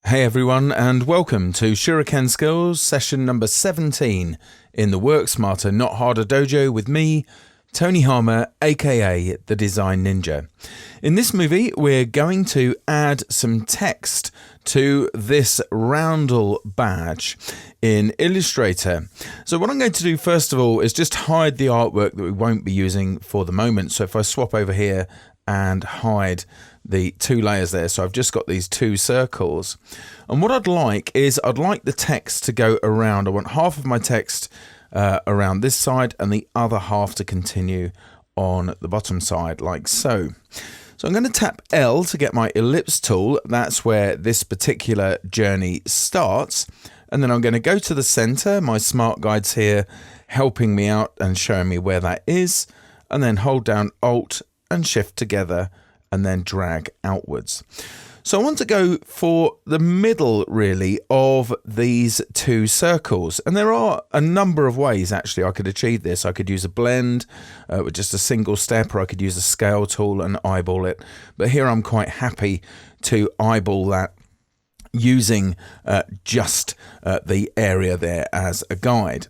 Hey everyone, and welcome to Shuriken Skills session number 17 in the Work Smarter Not Harder dojo with me, Tony Harmer, aka the Design Ninja. In this movie, we're going to add some text to this roundel badge in Illustrator. So what I'm going to do first of all is just hide the artwork that we won't be using for the moment. So if I swap over here and hide the two layers there, so I've just got these two circles, and what I'd like the text to go around. I want half of my text around this side and the other half to continue on the bottom side like so. So I'm going to tap L to get my ellipse tool. That's where this particular journey starts, and then I'm going to go to the center. My smart guide's here helping me out and showing me where that is, and then hold down Alt and Shift together and then drag outwards. So I want to go for the middle really of these two circles, and there are a number of ways actually I could achieve this. I could use a blend with just a single step, or I could use a scale tool and eyeball it, but here I'm quite happy to eyeball that using just the area there as a guide.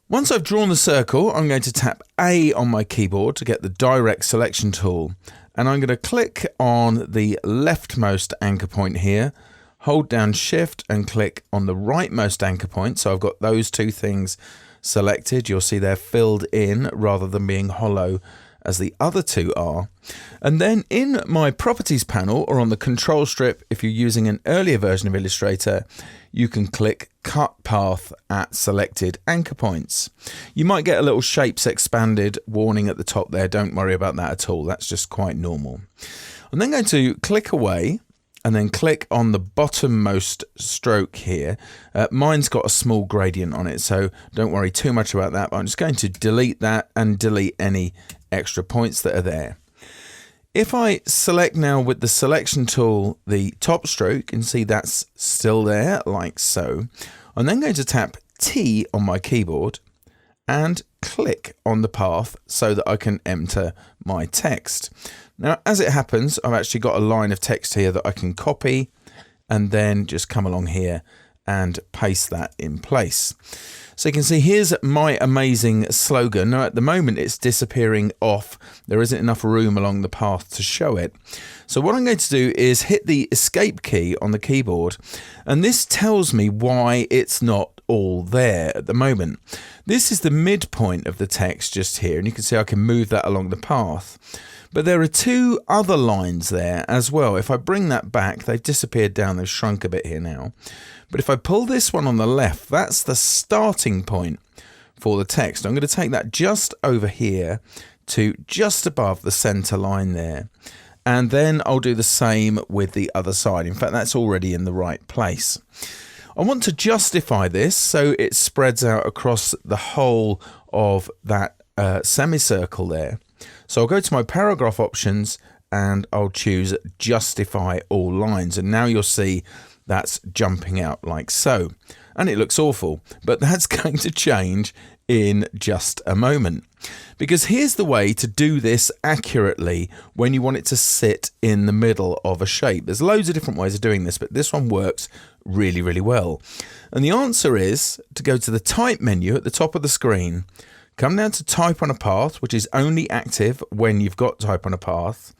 Once I've drawn the circle, I'm going to tap A on my keyboard to get the direct selection tool, and I'm going to click on the leftmost anchor point here, hold down Shift and click on the rightmost anchor point. So I've got those two things selected. You'll see they're filled in rather than being hollow as the other two are. And then in my properties panel, or on the control strip, if you're using an earlier version of Illustrator, you can click cut path at selected anchor points. You might get a little shapes expanded warning at the top there. Don't worry about that at all. That's just quite normal. I'm then going to click away and then click on the bottommost stroke here. Mine's got a small gradient on it, so don't worry too much about that. But I'm just going to delete that and delete any extra points that are there. If I select now with the selection tool the top stroke, you can see that's still there like so. I'm then going to tap T on my keyboard and click on the path so that I can enter my text. Now, as it happens, I've actually got a line of text here that I can copy and then just come along here and paste that in place. So you can see here's my amazing slogan. Now at the moment it's disappearing off. There isn't enough room along the path to show it. So what I'm going to do is hit the escape key on the keyboard, and this tells me why it's not all there at the moment. This is the midpoint of the text just here, and you can see I can move that along the path. But there are two other lines there as well. If I bring that back, they've disappeared down, they've shrunk a bit here now. But if I pull this one on the left, that's the starting point for the text. I'm going to take that just over here to just above the center line there. And then I'll do the same with the other side. In fact, that's already in the right place. I want to justify this so it spreads out across the whole of that semicircle there. So I'll go to my paragraph options and I'll choose justify all lines. And now you'll see that's jumping out like so. And it looks awful, but that's going to change in just a moment. Because here's the way to do this accurately when you want it to sit in the middle of a shape. There's loads of different ways of doing this, but this one works really, really well. And the answer is to go to the type menu at the top of the screen, come down to type on a path, which is only active when you've got type on a path,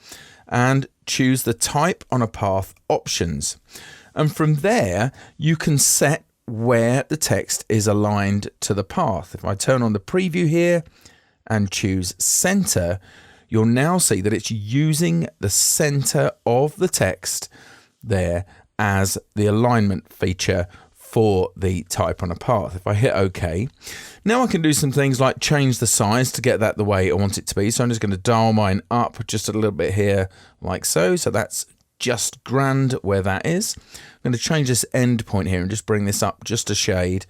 and choose the type on a path options. And from there, you can set where the text is aligned to the path. If I turn on the preview here and choose center, you'll now see that it's using the center of the text there as the alignment feature for the type on a path. If I hit OK, now I can do some things like change the size to get that the way I want it to be. So I'm just going to dial mine up just a little bit here like so. So that's just grand where that is. I'm going to change this end point here and just bring this up just a shade.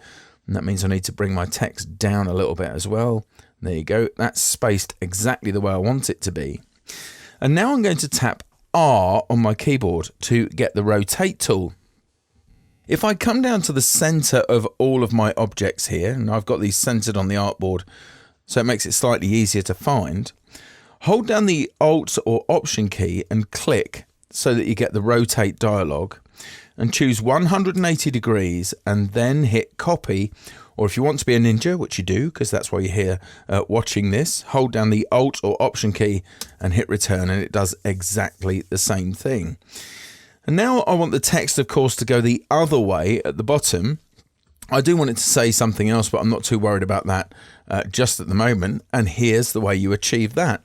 And that means I need to bring my text down a little bit as well. There you go. That's spaced exactly the way I want it to be. And now I'm going to tap R on my keyboard to get the rotate tool. If I come down to the center of all of my objects here, and I've got these centered on the artboard, so it makes it slightly easier to find, hold down the Alt or Option key and click so that you get the rotate dialog, and choose 180 degrees and then hit copy. Or if you want to be a ninja, which you do because that's why you're here watching this, hold down the Alt or Option key and hit return, and it does exactly the same thing. And now I want the text, of course, to go the other way at the bottom. I do want it to say something else, but I'm not too worried about that just at the moment. And here's the way you achieve that.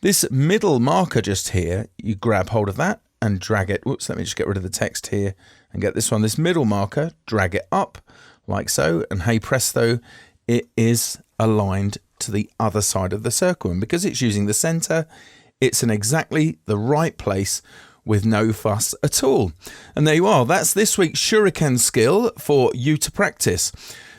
This middle marker just here, you grab hold of that and drag it. Whoops, let me just get rid of the text here and get this one. This middle marker, drag it up like so. And hey presto, it is aligned to the other side of the circle. And because it's using the center, it's in exactly the right place with no fuss at all. And there you are. That's this week's Shuriken skill for you to practice.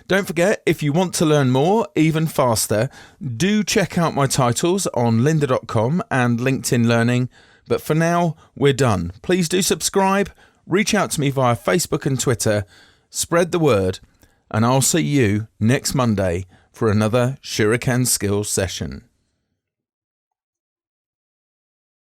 Don't forget, if you want to learn more, even faster, do check out my titles on lynda.com and LinkedIn Learning. But for now, we're done. Please do subscribe, reach out to me via Facebook and Twitter, spread the word, and I'll see you next Monday for another Shuriken Skills session.